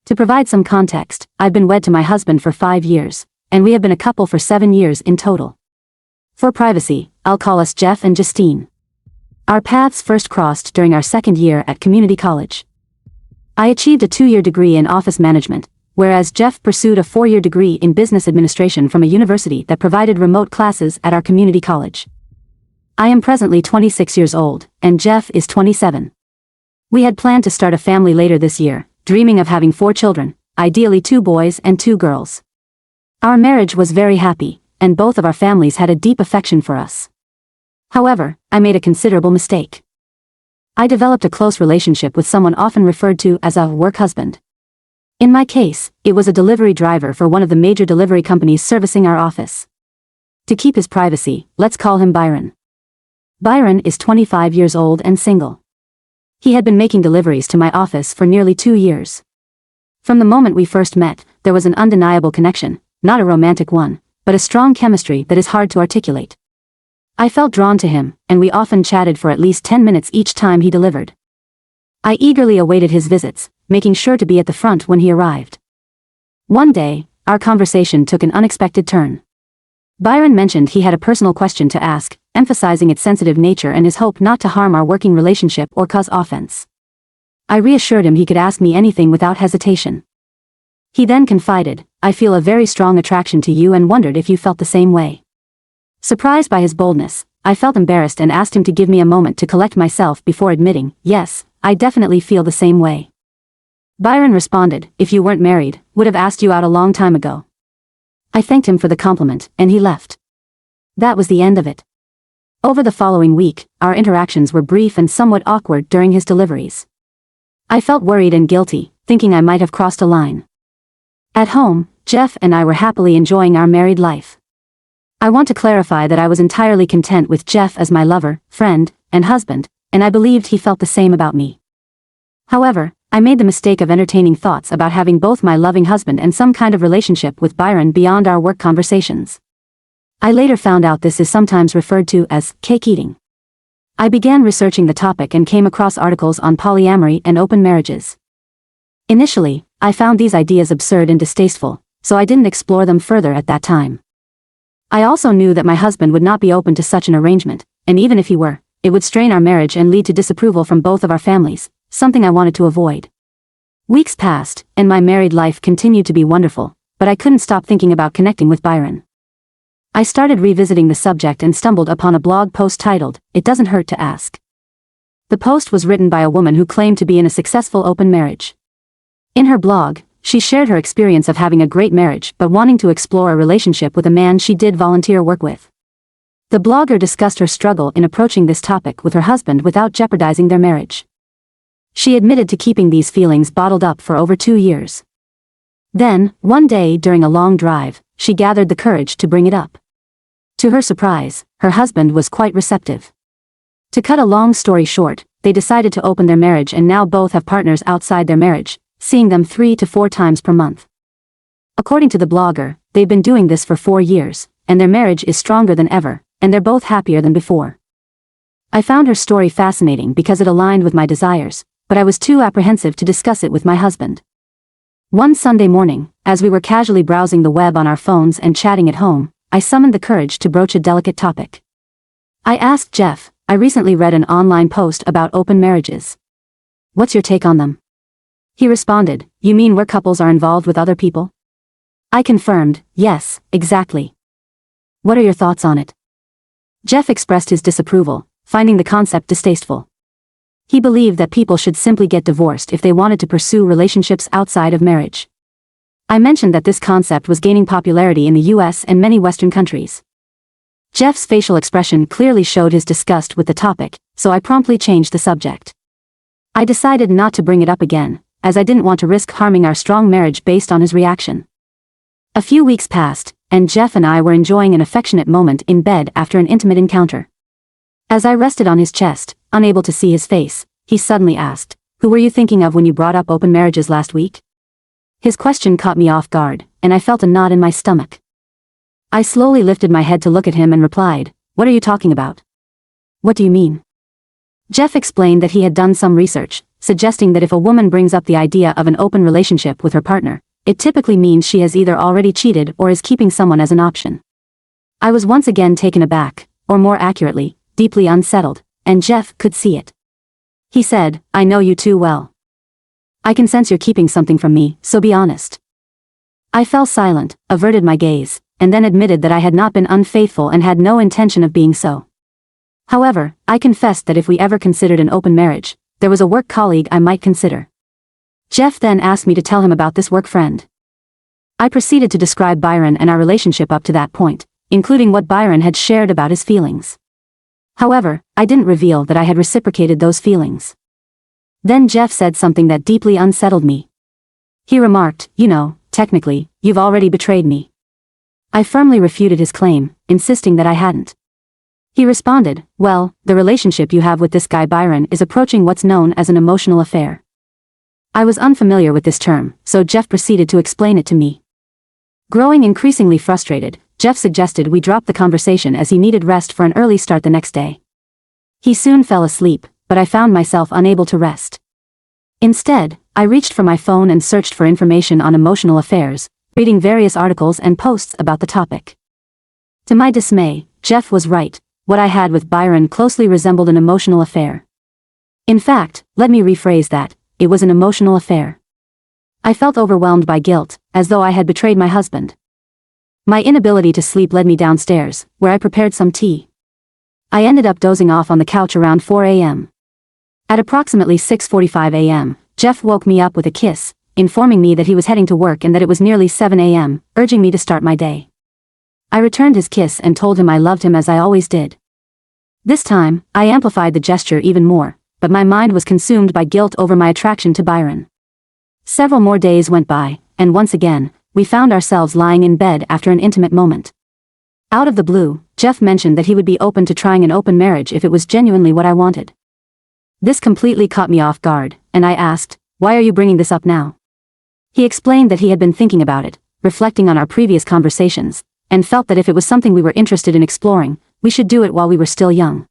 To provide some context, I've been wed to my husband for 5 years, and we have been a couple for 7 years in total. For privacy, I'll call us Jeff and Justine. Our paths first crossed during our second year at community college. I achieved a 2-year degree in office management, whereas Jeff pursued a 4-year degree in business administration from a university that provided remote classes at our community college. I am presently 26 years old, and Jeff is 27. We had planned to start a family later this year, dreaming of having 4 children, ideally 2 boys and 2 girls. Our marriage was very happy, and both of our families had a deep affection for us. However, I made a considerable mistake. I developed a close relationship with someone often referred to as a work husband. In my case, it was a delivery driver for one of the major delivery companies servicing our office. To keep his privacy, let's call him Byron. Byron is 25 years old and single. He had been making deliveries to my office for nearly 2 years. From the moment we first met, there was an undeniable connection, not a romantic one, but a strong chemistry that is hard to articulate. I felt drawn to him, and we often chatted for at least 10 minutes each time he delivered. I eagerly awaited his visits, making sure to be at the front when he arrived. One day, our conversation took an unexpected turn. Byron mentioned he had a personal question to ask, emphasizing its sensitive nature and his hope not to harm our working relationship or cause offense. I reassured him he could ask me anything without hesitation. He then confided, "I feel a very strong attraction to you and wondered if you felt the same way." Surprised by his boldness, I felt embarrassed and asked him to give me a moment to collect myself before admitting, "Yes, I definitely feel the same way." Byron responded, "If you weren't married, would have asked you out a long time ago." I thanked him for the compliment, and he left. That was the end of it. Over the following week, our interactions were brief and somewhat awkward during his deliveries. I felt worried and guilty, thinking I might have crossed a line. At home, Jeff and I were happily enjoying our married life. I want to clarify that I was entirely content with Jeff as my lover, friend, and husband, and I believed he felt the same about me. However, I made the mistake of entertaining thoughts about having both my loving husband and some kind of relationship with Byron beyond our work conversations. I later found out this is sometimes referred to as cake eating. I began researching the topic and came across articles on polyamory and open marriages. Initially, I found these ideas absurd and distasteful, so I didn't explore them further at that time. I also knew that my husband would not be open to such an arrangement, and even if he were, it would strain our marriage and lead to disapproval from both of our families, something I wanted to avoid. Weeks passed, and my married life continued to be wonderful, but I couldn't stop thinking about connecting with Byron. I started revisiting the subject and stumbled upon a blog post titled, "It Doesn't Hurt to Ask." The post was written by a woman who claimed to be in a successful open marriage. In her blog, she shared her experience of having a great marriage but wanting to explore a relationship with a man she did volunteer work with. The blogger discussed her struggle in approaching this topic with her husband without jeopardizing their marriage. She admitted to keeping these feelings bottled up for over 2 years. Then, one day during a long drive, she gathered the courage to bring it up. To her surprise, her husband was quite receptive. To cut a long story short, they decided to open their marriage and now both have partners outside their marriage, seeing them 3 to 4 times per month. According to the blogger, they've been doing this for 4 years, and their marriage is stronger than ever, and they're both happier than before. I found her story fascinating because it aligned with my desires, but I was too apprehensive to discuss it with my husband. One Sunday morning, as we were casually browsing the web on our phones and chatting at home, I summoned the courage to broach a delicate topic. I asked Jeff, "I recently read an online post about open marriages. What's your take on them?" He responded, "You mean where couples are involved with other people?" I confirmed, "Yes, exactly. What are your thoughts on it?" Jeff expressed his disapproval, finding the concept distasteful. He believed that people should simply get divorced if they wanted to pursue relationships outside of marriage. I mentioned that this concept was gaining popularity in the US and many Western countries. Jeff's facial expression clearly showed his disgust with the topic, so I promptly changed the subject. I decided not to bring it up again, as I didn't want to risk harming our strong marriage based on his reaction. A few weeks passed, and Jeff and I were enjoying an affectionate moment in bed after an intimate encounter. As I rested on his chest, unable to see his face, he suddenly asked, "Who were you thinking of when you brought up open marriages last week?" His question caught me off guard, and I felt a knot in my stomach. I slowly lifted my head to look at him and replied, "What are you talking about?" "What do you mean?" Jeff explained that he had done some research, suggesting that if a woman brings up the idea of an open relationship with her partner, it typically means she has either already cheated or is keeping someone as an option. I was once again taken aback, or more accurately, deeply unsettled, and Jeff could see it. He said, "I know you too well. I can sense you're keeping something from me, so be honest." I fell silent, averted my gaze, and then admitted that I had not been unfaithful and had no intention of being so. However, I confessed that if we ever considered an open marriage, there was a work colleague I might consider. Jeff then asked me to tell him about this work friend. I proceeded to describe Byron and our relationship up to that point, including what Byron had shared about his feelings. However, I didn't reveal that I had reciprocated those feelings. Then Jeff said something that deeply unsettled me. He remarked, "You know, technically, you've already betrayed me." I firmly refuted his claim, insisting that I hadn't. He responded, "Well, the relationship you have with this guy Byron is approaching what's known as an emotional affair." I was unfamiliar with this term, so Jeff proceeded to explain it to me. Growing increasingly frustrated, Jeff suggested we drop the conversation as he needed rest for an early start the next day. He soon fell asleep, but I found myself unable to rest. Instead, I reached for my phone and searched for information on emotional affairs, reading various articles and posts about the topic. To my dismay, Jeff was right. What I had with Byron closely resembled an emotional affair. In fact, let me rephrase that, it was an emotional affair. I felt overwhelmed by guilt, as though I had betrayed my husband. My inability to sleep led me downstairs, where I prepared some tea. I ended up dozing off on the couch around 4 a.m. At approximately 6:45 a.m., Jeff woke me up with a kiss, informing me that he was heading to work and that it was nearly 7 a.m., urging me to start my day. I returned his kiss and told him I loved him as I always did. This time, I amplified the gesture even more, but my mind was consumed by guilt over my attraction to Byron. Several more days went by, and once again, we found ourselves lying in bed after an intimate moment. Out of the blue, Jeff mentioned that he would be open to trying an open marriage if it was genuinely what I wanted. This completely caught me off guard, and I asked, "Why are you bringing this up now?" He explained that he had been thinking about it, reflecting on our previous conversations, and felt that if it was something we were interested in exploring, we should do it while we were still young.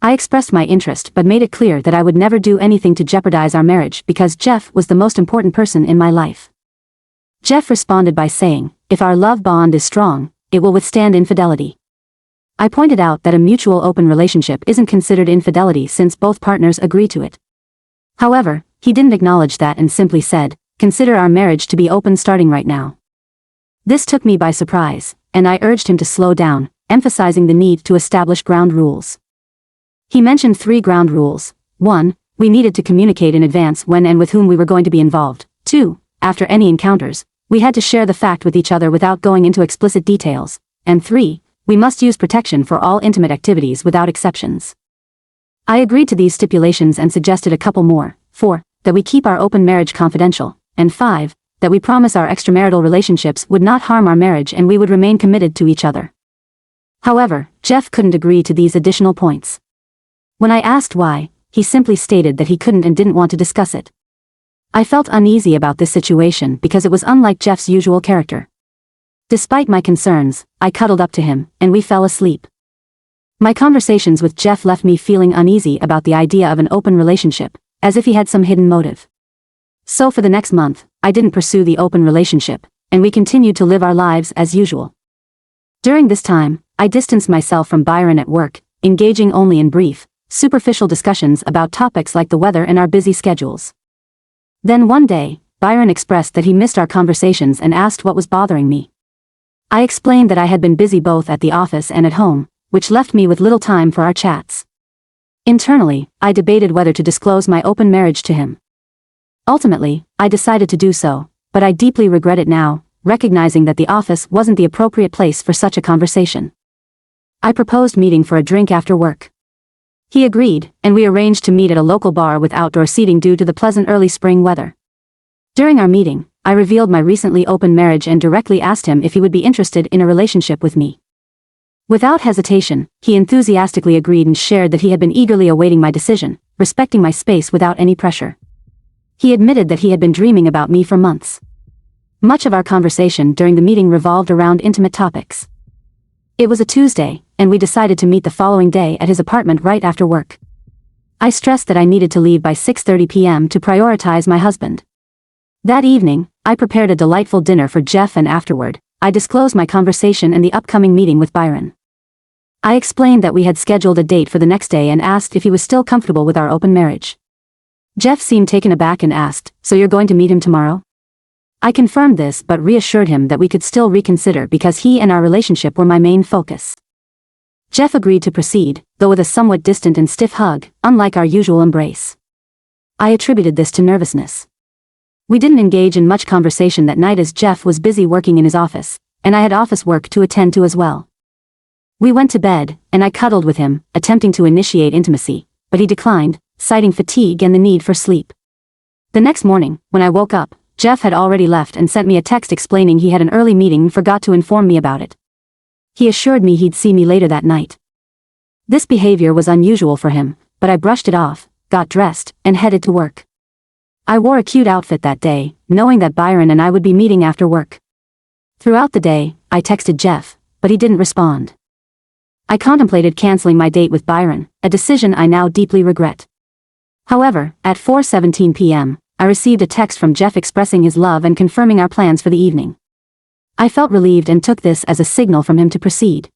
I expressed my interest but made it clear that I would never do anything to jeopardize our marriage because Jeff was the most important person in my life. Jeff responded by saying, "If our love bond is strong, it will withstand infidelity." I pointed out that a mutual open relationship isn't considered infidelity since both partners agree to it. However, he didn't acknowledge that and simply said, "Consider our marriage to be open starting right now." This took me by surprise, and I urged him to slow down, emphasizing the need to establish ground rules. He mentioned 3 ground rules. 1. We needed to communicate in advance when and with whom we were going to be involved. 2. After any encounters, we had to share the fact with each other without going into explicit details. And 3. We must use protection for all intimate activities without exceptions. I agreed to these stipulations and suggested a couple more. 4. That we keep our open marriage confidential. And 5. That we promise our extramarital relationships would not harm our marriage and we would remain committed to each other. However, Jeff couldn't agree to these additional points. When I asked why, he simply stated that he couldn't and didn't want to discuss it. I felt uneasy about this situation because it was unlike Jeff's usual character. Despite my concerns, I cuddled up to him, and we fell asleep. My conversations with Jeff left me feeling uneasy about the idea of an open relationship, as if he had some hidden motive. So for the next month, I didn't pursue the open relationship, and we continued to live our lives as usual. During this time, I distanced myself from Byron at work, engaging only in brief, superficial discussions about topics like the weather and our busy schedules. Then one day, Byron expressed that he missed our conversations and asked what was bothering me. I explained that I had been busy both at the office and at home, which left me with little time for our chats. Internally, I debated whether to disclose my open marriage to him. Ultimately, I decided to do so, but I deeply regret it now, recognizing that the office wasn't the appropriate place for such a conversation. I proposed meeting for a drink after work. He agreed, and we arranged to meet at a local bar with outdoor seating due to the pleasant early spring weather. During our meeting, I revealed my recently open marriage and directly asked him if he would be interested in a relationship with me. Without hesitation, he enthusiastically agreed and shared that he had been eagerly awaiting my decision, respecting my space without any pressure. He admitted that he had been dreaming about me for months. Much of our conversation during the meeting revolved around intimate topics. It was a Tuesday, and we decided to meet the following day at his apartment right after work. I stressed that I needed to leave by 6:30 p.m. to prioritize my husband. That evening, I prepared a delightful dinner for Jeff, and afterward, I disclosed my conversation and the upcoming meeting with Byron. I explained that we had scheduled a date for the next day and asked if he was still comfortable with our open marriage. Jeff seemed taken aback and asked, "So you're going to meet him tomorrow?" I confirmed this but reassured him that we could still reconsider because he and our relationship were my main focus. Jeff agreed to proceed, though with a somewhat distant and stiff hug, unlike our usual embrace. I attributed this to nervousness. We didn't engage in much conversation that night as Jeff was busy working in his office, and I had office work to attend to as well. We went to bed, and I cuddled with him, attempting to initiate intimacy, but he declined, citing fatigue and the need for sleep. The next morning, when I woke up, Jeff had already left and sent me a text explaining he had an early meeting and forgot to inform me about it. He assured me he'd see me later that night. This behavior was unusual for him, but I brushed it off, got dressed, and headed to work. I wore a cute outfit that day, knowing that Byron and I would be meeting after work. Throughout the day, I texted Jeff, but he didn't respond. I contemplated canceling my date with Byron, a decision I now deeply regret. However, at 4:17 p.m., I received a text from Jeff expressing his love and confirming our plans for the evening. I felt relieved and took this as a signal from him to proceed.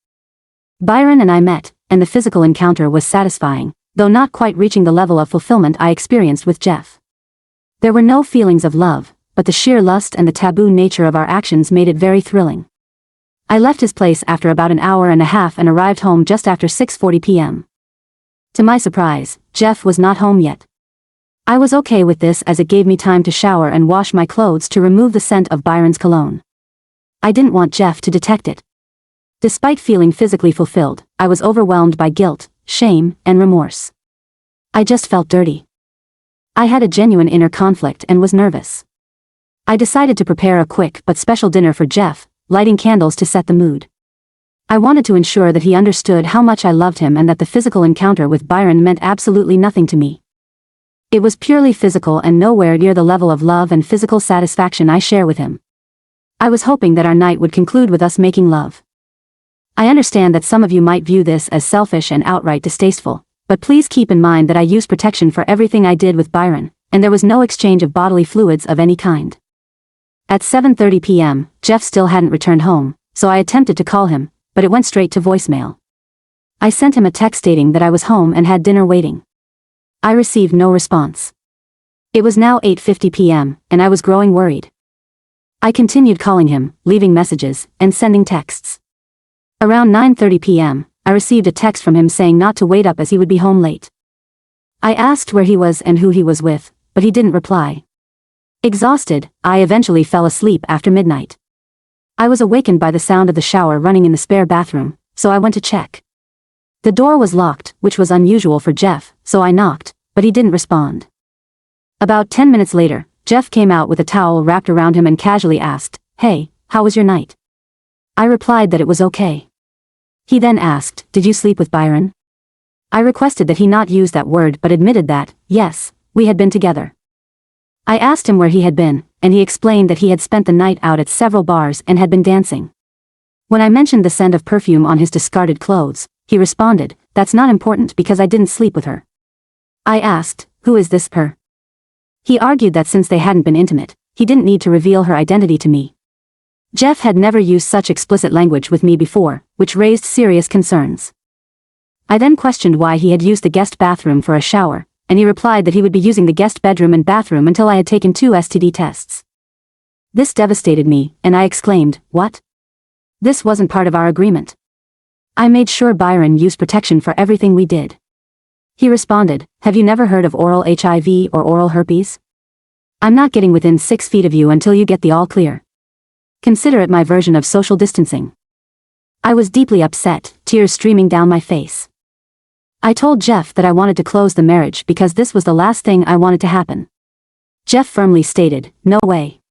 Byron and I met, and the physical encounter was satisfying, though not quite reaching the level of fulfillment I experienced with Jeff. There were no feelings of love, but the sheer lust and the taboo nature of our actions made it very thrilling. I left his place after about an hour and a half and arrived home just after 6:40 p.m. To my surprise, Jeff was not home yet. I was okay with this as it gave me time to shower and wash my clothes to remove the scent of Byron's cologne. I didn't want Jeff to detect it. Despite feeling physically fulfilled, I was overwhelmed by guilt, shame, and remorse. I just felt dirty. I had a genuine inner conflict and was nervous. I decided to prepare a quick but special dinner for Jeff, lighting candles to set the mood. I wanted to ensure that he understood how much I loved him and that the physical encounter with Byron meant absolutely nothing to me. It was purely physical and nowhere near the level of love and physical satisfaction I share with him. I was hoping that our night would conclude with us making love. I understand that some of you might view this as selfish and outright distasteful, but please keep in mind that I used protection for everything I did with Byron, and there was no exchange of bodily fluids of any kind. At 7:30 p.m., Jeff still hadn't returned home, so I attempted to call him, but it went straight to voicemail. I sent him a text stating that I was home and had dinner waiting. I received no response. It was now 8:50 p.m., and I was growing worried. I continued calling him, leaving messages, and sending texts. Around 9:30 p.m., I received a text from him saying not to wait up as he would be home late. I asked where he was and who he was with, but he didn't reply. Exhausted, I eventually fell asleep after midnight. I was awakened by the sound of the shower running in the spare bathroom, so I went to check. The door was locked, which was unusual for Jeff, so I knocked, but he didn't respond. About 10 minutes later, Jeff came out with a towel wrapped around him and casually asked, "Hey, how was your night?" I replied that it was okay. He then asked, "Did you sleep with Byron?" I requested that he not use that word but admitted that, yes, we had been together. I asked him where he had been, and he explained that he had spent the night out at several bars and had been dancing. When I mentioned the scent of perfume on his discarded clothes, he responded, "That's not important because I didn't sleep with her." I asked, "Who is this per?" He argued that since they hadn't been intimate, he didn't need to reveal her identity to me. Jeff had never used such explicit language with me before, which raised serious concerns. I then questioned why he had used the guest bathroom for a shower, and he replied that he would be using the guest bedroom and bathroom until I had taken 2 STD tests. This devastated me, and I exclaimed, "What? This wasn't part of our agreement." I made sure Byron used protection for everything we did. He responded, "Have you never heard of oral HIV or oral herpes? I'm not getting within 6 feet of you until you get the all clear. Consider it my version of social distancing." I was deeply upset, tears streaming down my face. I told Jeff that I wanted to close the marriage because this was the last thing I wanted to happen. Jeff firmly stated, "No way.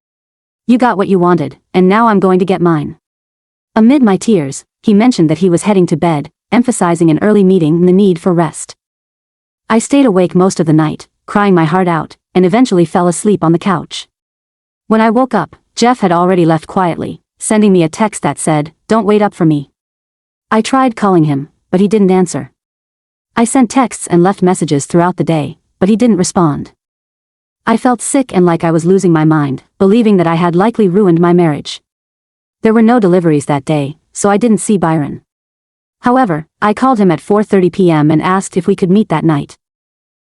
You got what you wanted, and now I'm going to get mine." Amid my tears, he mentioned that he was heading to bed, emphasizing an early meeting and the need for rest. I stayed awake most of the night, crying my heart out, and eventually fell asleep on the couch. When I woke up, Jeff had already left quietly, sending me a text that said, "Don't wait up for me." I tried calling him, but he didn't answer. I sent texts and left messages throughout the day, but he didn't respond. I felt sick and like I was losing my mind, believing that I had likely ruined my marriage. There were no deliveries that day, so I didn't see Byron. However, I called him at 4:30 p.m. and asked if we could meet that night.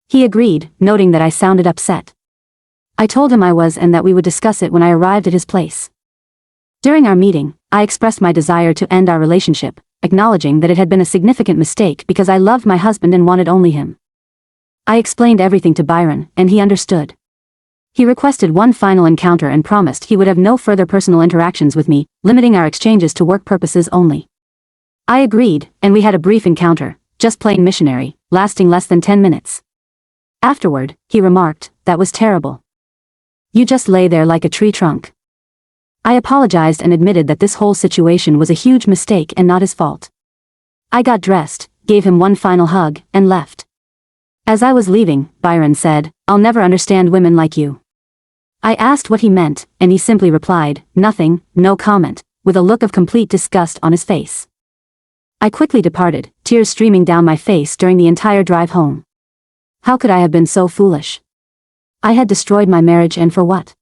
He agreed, noting that I sounded upset. I told him I was and that we would discuss it when I arrived at his place. During our meeting, I expressed my desire to end our relationship, acknowledging that it had been a significant mistake because I loved my husband and wanted only him. I explained everything to Byron, and he understood. He requested one final encounter and promised he would have no further personal interactions with me, limiting our exchanges to work purposes only. I agreed, and we had a brief encounter, just plain missionary, lasting less than 10 minutes. Afterward, he remarked, "That was terrible. You just lay there like a tree trunk." I apologized and admitted that this whole situation was a huge mistake and not his fault. I got dressed, gave him one final hug, and left. As I was leaving, Byron said, "I'll never understand women like you." I asked what he meant, and he simply replied, "Nothing, no comment," with a look of complete disgust on his face. I quickly departed, tears streaming down my face during the entire drive home. How could I have been so foolish? I had destroyed my marriage, and for what?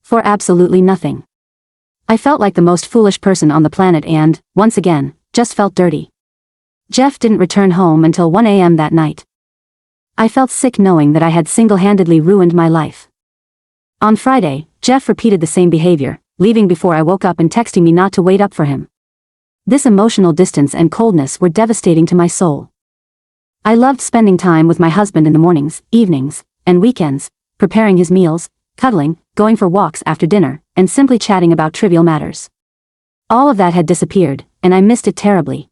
For absolutely nothing. I felt like the most foolish person on the planet and, once again, just felt dirty. Jeff didn't return home until 1 a.m. that night. I felt sick knowing that I had single-handedly ruined my life. On Friday, Jeff repeated the same behavior, leaving before I woke up and texting me not to wait up for him. This emotional distance and coldness were devastating to my soul. I loved spending time with my husband in the mornings, evenings, and weekends, preparing his meals, cuddling, going for walks after dinner, and simply chatting about trivial matters. All of that had disappeared, and I missed it terribly.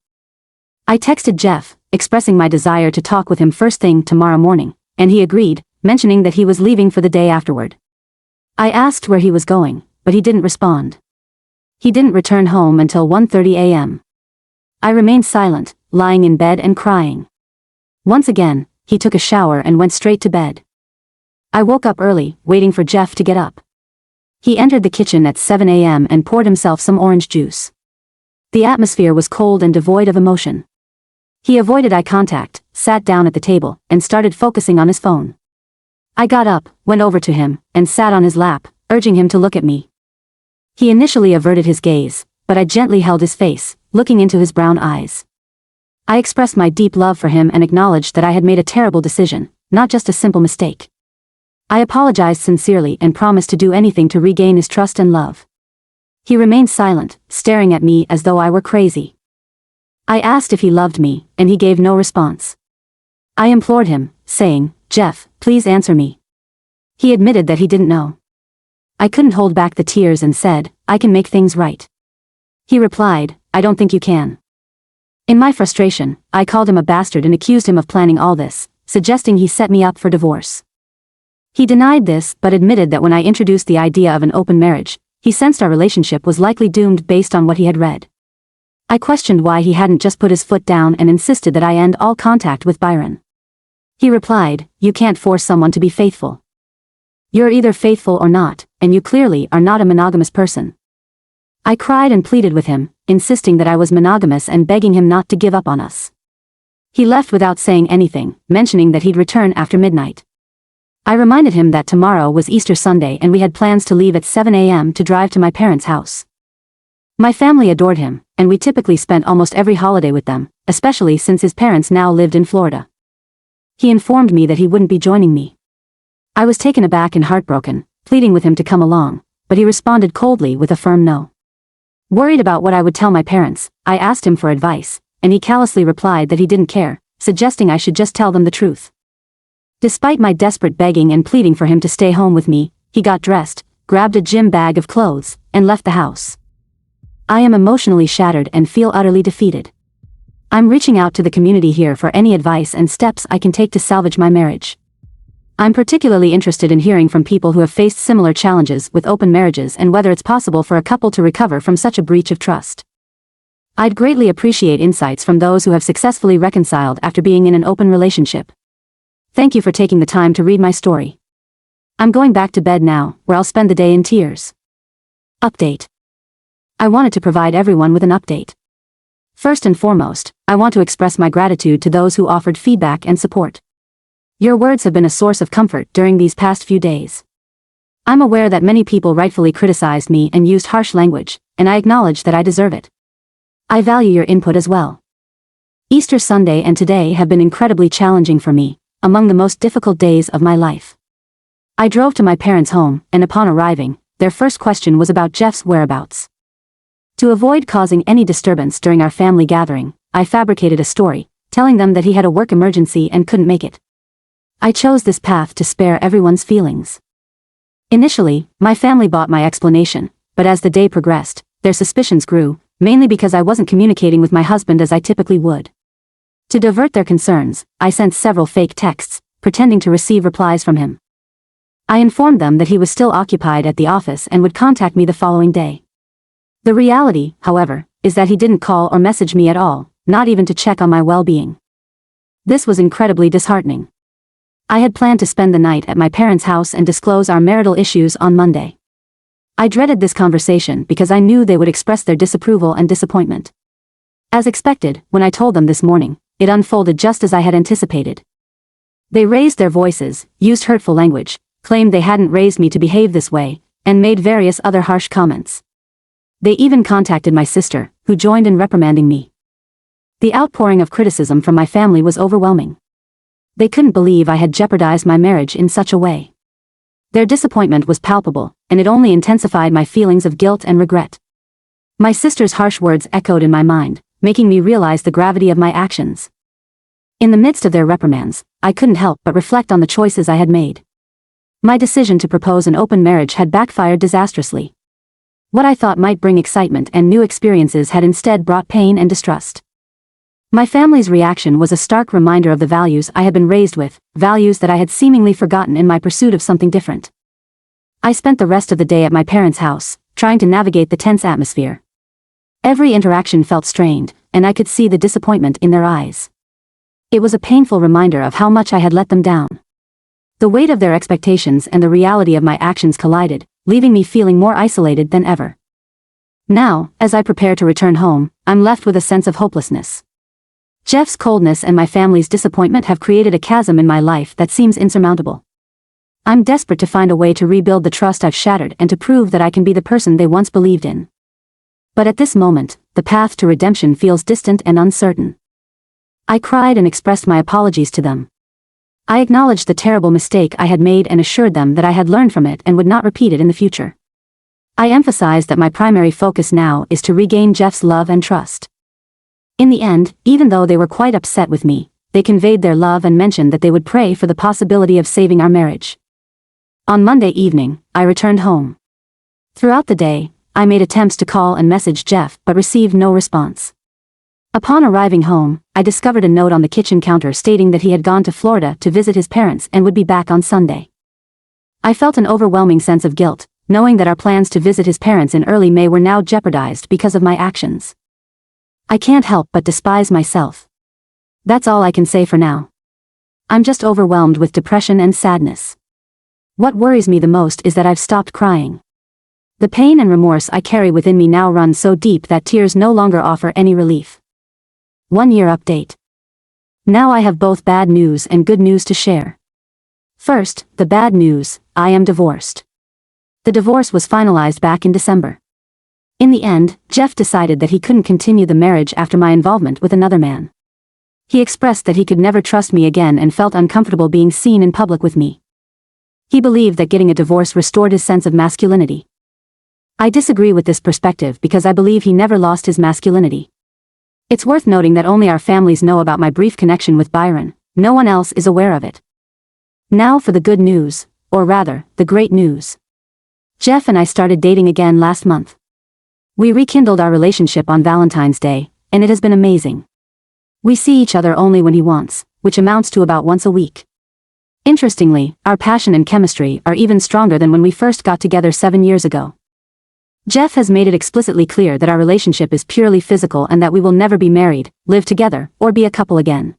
I texted Jeff, expressing my desire to talk with him first thing tomorrow morning, and he agreed, mentioning that he was leaving for the day afterward. I asked where he was going, but he didn't respond. He didn't return home until 1:30 a.m. I remained silent, lying in bed and crying. Once again, he took a shower and went straight to bed. I woke up early, waiting for Jeff to get up. He entered the kitchen at 7 a.m. and poured himself some orange juice. The atmosphere was cold and devoid of emotion. He avoided eye contact, sat down at the table, and started focusing on his phone. I got up, went over to him, and sat on his lap, urging him to look at me. He initially averted his gaze, but I gently held his face, looking into his brown eyes. I expressed my deep love for him and acknowledged that I had made a terrible decision, not just a simple mistake. I apologized sincerely and promised to do anything to regain his trust and love. He remained silent, staring at me as though I were crazy. I asked if he loved me, and he gave no response. I implored him, saying, "Jeff, please answer me." He admitted that he didn't know. I couldn't hold back the tears and said, "I can make things right." He replied, "I don't think you can." In my frustration, I called him a bastard and accused him of planning all this, suggesting he set me up for divorce. He denied this but admitted that when I introduced the idea of an open marriage, he sensed our relationship was likely doomed based on what he had read. I questioned why he hadn't just put his foot down and insisted that I end all contact with Byron. He replied, "You can't force someone to be faithful. You're either faithful or not, and you clearly are not a monogamous person." I cried and pleaded with him, insisting that I was monogamous and begging him not to give up on us. He left without saying anything, mentioning that he'd return after midnight. I reminded him that tomorrow was Easter Sunday and we had plans to leave at 7 a.m. to drive to my parents' house. My family adored him, and we typically spent almost every holiday with them, especially since his parents now lived in Florida. He informed me that he wouldn't be joining me. I was taken aback and heartbroken, pleading with him to come along, but he responded coldly with a firm no. Worried about what I would tell my parents, I asked him for advice, and he callously replied that he didn't care, suggesting I should just tell them the truth. Despite my desperate begging and pleading for him to stay home with me, he got dressed, grabbed a gym bag of clothes, and left the house. I am emotionally shattered and feel utterly defeated. I'm reaching out to the community here for any advice and steps I can take to salvage my marriage. I'm particularly interested in hearing from people who have faced similar challenges with open marriages and whether it's possible for a couple to recover from such a breach of trust. I'd greatly appreciate insights from those who have successfully reconciled after being in an open relationship. Thank you for taking the time to read my story. I'm going back to bed now, where I'll spend the day in tears. Update. I wanted to provide everyone with an update. First and foremost, I want to express my gratitude to those who offered feedback and support. Your words have been a source of comfort during these past few days. I'm aware that many people rightfully criticized me and used harsh language, and I acknowledge that I deserve it. I value your input as well. Easter Sunday and today have been incredibly challenging for me, among the most difficult days of my life. I drove to my parents' home, and upon arriving, their first question was about Jeff's whereabouts. To avoid causing any disturbance during our family gathering, I fabricated a story, telling them that he had a work emergency and couldn't make it. I chose this path to spare everyone's feelings. Initially, my family bought my explanation, but as the day progressed, their suspicions grew, mainly because I wasn't communicating with my husband as I typically would. To divert their concerns, I sent several fake texts, pretending to receive replies from him. I informed them that he was still occupied at the office and would contact me the following day. The reality, however, is that he didn't call or message me at all, not even to check on my well-being. This was incredibly disheartening. I had planned to spend the night at my parents' house and disclose our marital issues on Monday. I dreaded this conversation because I knew they would express their disapproval and disappointment. As expected, when I told them this morning, it unfolded just as I had anticipated. They raised their voices, used hurtful language, claimed they hadn't raised me to behave this way, and made various other harsh comments. They even contacted my sister, who joined in reprimanding me. The outpouring of criticism from my family was overwhelming. They couldn't believe I had jeopardized my marriage in such a way. Their disappointment was palpable, and it only intensified my feelings of guilt and regret. My sister's harsh words echoed in my mind, making me realize the gravity of my actions. In the midst of their reprimands, I couldn't help but reflect on the choices I had made. My decision to propose an open marriage had backfired disastrously. What I thought might bring excitement and new experiences had instead brought pain and distrust. My family's reaction was a stark reminder of the values I had been raised with, values that I had seemingly forgotten in my pursuit of something different. I spent the rest of the day at my parents' house, trying to navigate the tense atmosphere. Every interaction felt strained, and I could see the disappointment in their eyes. It was a painful reminder of how much I had let them down. The weight of their expectations and the reality of my actions collided, leaving me feeling more isolated than ever. Now, as I prepare to return home, I'm left with a sense of hopelessness. Jeff's coldness and my family's disappointment have created a chasm in my life that seems insurmountable. I'm desperate to find a way to rebuild the trust I've shattered and to prove that I can be the person they once believed in. But at this moment, the path to redemption feels distant and uncertain. I cried and expressed my apologies to them. I acknowledged the terrible mistake I had made and assured them that I had learned from it and would not repeat it in the future. I emphasized that my primary focus now is to regain Jeff's love and trust. In the end, even though they were quite upset with me, they conveyed their love and mentioned that they would pray for the possibility of saving our marriage. On Monday evening, I returned home. Throughout the day, I made attempts to call and message Jeff but received no response. Upon arriving home, I discovered a note on the kitchen counter stating that he had gone to Florida to visit his parents and would be back on Sunday. I felt an overwhelming sense of guilt, knowing that our plans to visit his parents in early May were now jeopardized because of my actions. I can't help but despise myself. That's all I can say for now. I'm just overwhelmed with depression and sadness. What worries me the most is that I've stopped crying. The pain and remorse I carry within me now run so deep that tears no longer offer any relief. 1 year update. Now I have both bad news and good news to share. First, the bad news: I am divorced. The divorce was finalized back in December. In the end, Jeff decided that he couldn't continue the marriage after my involvement with another man. He expressed that he could never trust me again and felt uncomfortable being seen in public with me. He believed that getting a divorce restored his sense of masculinity. I disagree with this perspective because I believe he never lost his masculinity. It's worth noting that only our families know about my brief connection with Byron. No one else is aware of it. Now for the good news, or rather, the great news. Jeff and I started dating again last month. We rekindled our relationship on Valentine's Day, and it has been amazing. We see each other only when he wants, which amounts to about once a week. Interestingly, our passion and chemistry are even stronger than when we first got together 7 years ago. Jeff has made it explicitly clear that our relationship is purely physical and that we will never be married, live together, or be a couple again.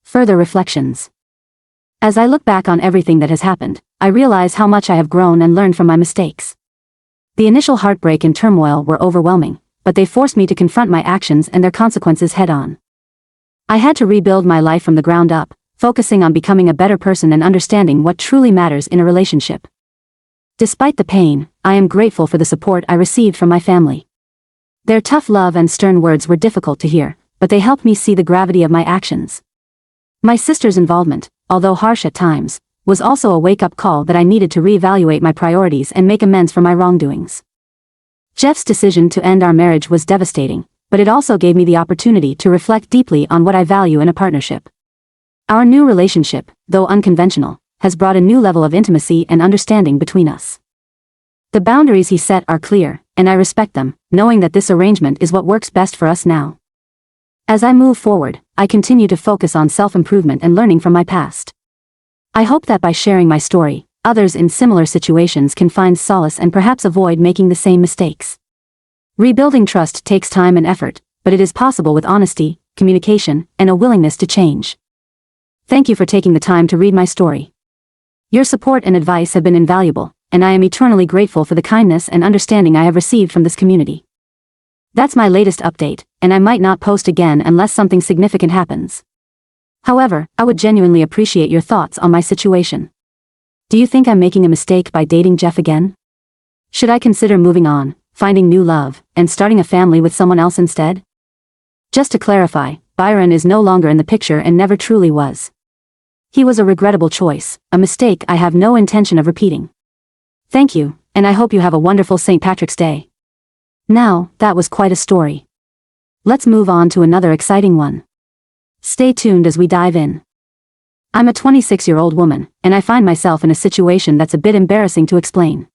Further reflections. As I look back on everything that has happened, I realize how much I have grown and learned from my mistakes. The initial heartbreak and turmoil were overwhelming, but they forced me to confront my actions and their consequences head-on. I had to rebuild my life from the ground up, focusing on becoming a better person and understanding what truly matters in a relationship. Despite the pain, I am grateful for the support I received from my family. Their tough love and stern words were difficult to hear, but they helped me see the gravity of my actions. My sister's involvement, although harsh at times, was also a wake-up call that I needed to reevaluate my priorities and make amends for my wrongdoings. Jeff's decision to end our marriage was devastating, but it also gave me the opportunity to reflect deeply on what I value in a partnership. Our new relationship, though unconventional, has brought a new level of intimacy and understanding between us. The boundaries he set are clear, and I respect them, knowing that this arrangement is what works best for us now. As I move forward, I continue to focus on self-improvement and learning from my past. I hope that by sharing my story, others in similar situations can find solace and perhaps avoid making the same mistakes. Rebuilding trust takes time and effort, but it is possible with honesty, communication, and a willingness to change. Thank you for taking the time to read my story. Your support and advice have been invaluable, and I am eternally grateful for the kindness and understanding I have received from this community. That's my latest update, and I might not post again unless something significant happens. However, I would genuinely appreciate your thoughts on my situation. Do you think I'm making a mistake by dating Jeff again? Should I consider moving on, finding new love, and starting a family with someone else instead? Just to clarify, Byron is no longer in the picture and never truly was. He was a regrettable choice, a mistake I have no intention of repeating. Thank you, and I hope you have a wonderful St. Patrick's Day. Now, that was quite a story. Let's move on to another exciting one. Stay tuned as we dive in. I'm a 26-year-old woman, and I find myself in a situation that's a bit embarrassing to explain.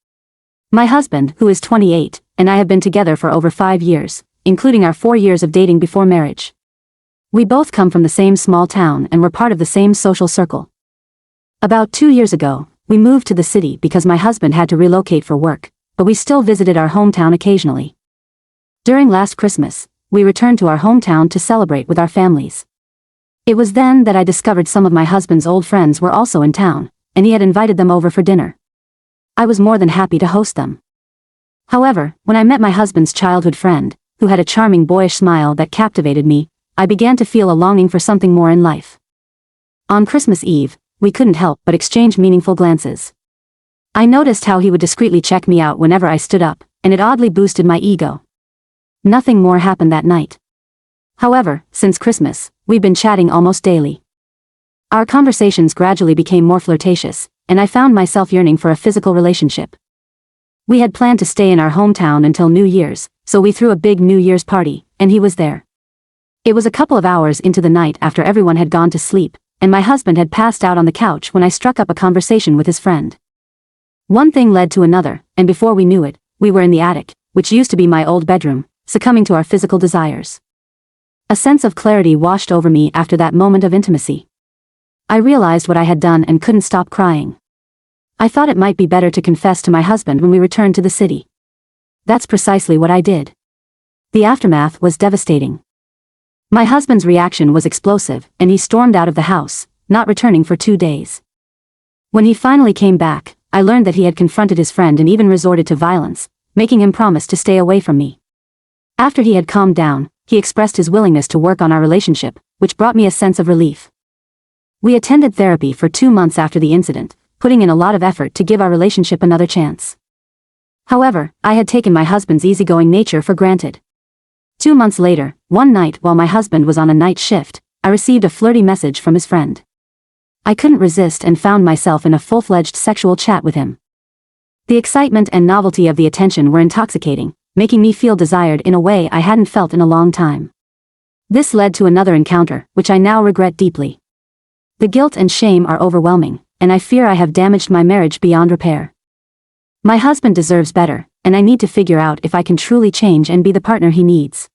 My husband, who is 28, and I have been together for over 5 years, including our 4 years of dating before marriage. We both come from the same small town and were part of the same social circle. About 2 years ago, we moved to the city because my husband had to relocate for work, but we still visited our hometown occasionally. During last Christmas, we returned to our hometown to celebrate with our families. It was then that I discovered some of my husband's old friends were also in town, and he had invited them over for dinner. I was more than happy to host them. However, when I met my husband's childhood friend, who had a charming boyish smile that captivated me, I began to feel a longing for something more in life. On Christmas Eve, we couldn't help but exchange meaningful glances. I noticed how he would discreetly check me out whenever I stood up, and it oddly boosted my ego. Nothing more happened that night. However, since Christmas, we've been chatting almost daily. Our conversations gradually became more flirtatious, and I found myself yearning for a physical relationship. We had planned to stay in our hometown until New Year's, so we threw a big New Year's party, and he was there. It was a couple of hours into the night after everyone had gone to sleep, and my husband had passed out on the couch when I struck up a conversation with his friend. One thing led to another, and before we knew it, we were in the attic, which used to be my old bedroom, succumbing to our physical desires. A sense of clarity washed over me after that moment of intimacy. I realized what I had done and couldn't stop crying. I thought it might be better to confess to my husband when we returned to the city. That's precisely what I did. The aftermath was devastating. My husband's reaction was explosive, and he stormed out of the house, not returning for 2 days. When he finally came back, I learned that he had confronted his friend and even resorted to violence, making him promise to stay away from me. After he had calmed down, he expressed his willingness to work on our relationship, which brought me a sense of relief. We attended therapy for 2 months after the incident, putting in a lot of effort to give our relationship another chance. However, I had taken my husband's easygoing nature for granted. 2 months later, one night while my husband was on a night shift, I received a flirty message from his friend. I couldn't resist and found myself in a full-fledged sexual chat with him. The excitement and novelty of the attention were intoxicating, making me feel desired in a way I hadn't felt in a long time. This led to another encounter, which I now regret deeply. The guilt and shame are overwhelming, and I fear I have damaged my marriage beyond repair. My husband deserves better, and I need to figure out if I can truly change and be the partner he needs.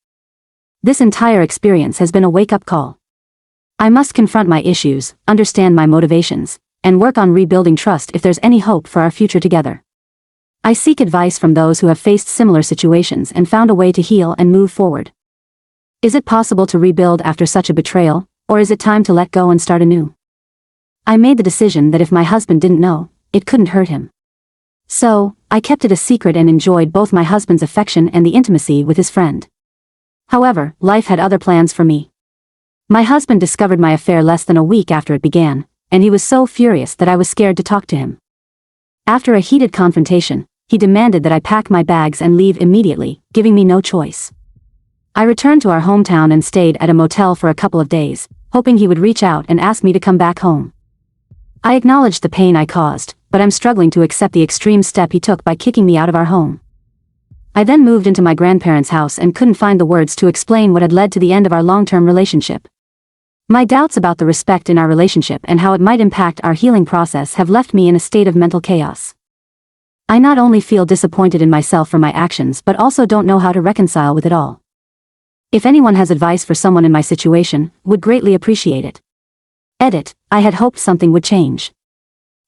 This entire experience has been a wake-up call. I must confront my issues, understand my motivations, and work on rebuilding trust if there's any hope for our future together. I seek advice from those who have faced similar situations and found a way to heal and move forward. Is it possible to rebuild after such a betrayal, or is it time to let go and start anew? I made the decision that if my husband didn't know, it couldn't hurt him. So, I kept it a secret and enjoyed both my husband's affection and the intimacy with his friend. However, life had other plans for me. My husband discovered my affair less than a week after it began, and he was so furious that I was scared to talk to him. After a heated confrontation, he demanded that I pack my bags and leave immediately, giving me no choice. I returned to our hometown and stayed at a motel for a couple of days, hoping he would reach out and ask me to come back home. I acknowledged the pain I caused, but I'm struggling to accept the extreme step he took by kicking me out of our home. I then moved into my grandparents' house and couldn't find the words to explain what had led to the end of our long-term relationship. My doubts about the respect in our relationship and how it might impact our healing process have left me in a state of mental chaos. I not only feel disappointed in myself for my actions but also don't know how to reconcile with it all. If anyone has advice for someone in my situation, would greatly appreciate it. Edit, I had hoped something would change.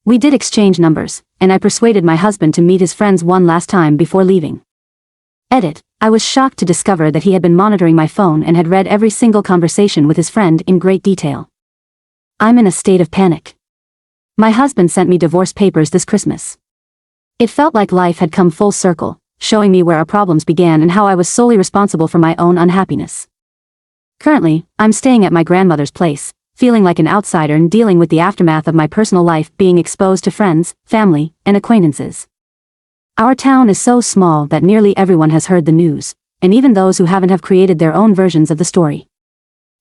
We did exchange numbers, and I persuaded my husband to meet his friends one last time before leaving. Edit, I was shocked to discover that he had been monitoring my phone and had read every single conversation with his friend in great detail. I'm in a state of panic. My husband sent me divorce papers this Christmas. It felt like life had come full circle, showing me where our problems began and how I was solely responsible for my own unhappiness. Currently, I'm staying at my grandmother's place, feeling like an outsider and dealing with the aftermath of my personal life being exposed to friends, family, and acquaintances. Our town is so small that nearly everyone has heard the news, and even those who haven't have created their own versions of the story.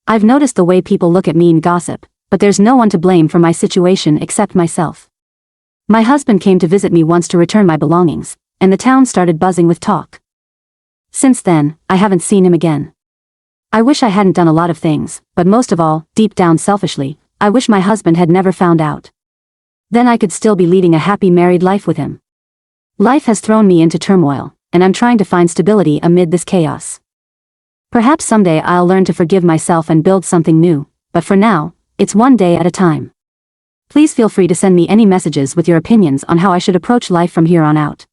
I've noticed the way people look at me and gossip, but there's no one to blame for my situation except myself. My husband came to visit me once to return my belongings, and the town started buzzing with talk. Since then, I haven't seen him again. I wish I hadn't done a lot of things, but most of all, deep down selfishly, I wish my husband had never found out. Then I could still be leading a happy married life with him. Life has thrown me into turmoil, and I'm trying to find stability amid this chaos. Perhaps someday I'll learn to forgive myself and build something new, but for now, it's one day at a time. Please feel free to send me any messages with your opinions on how I should approach life from here on out.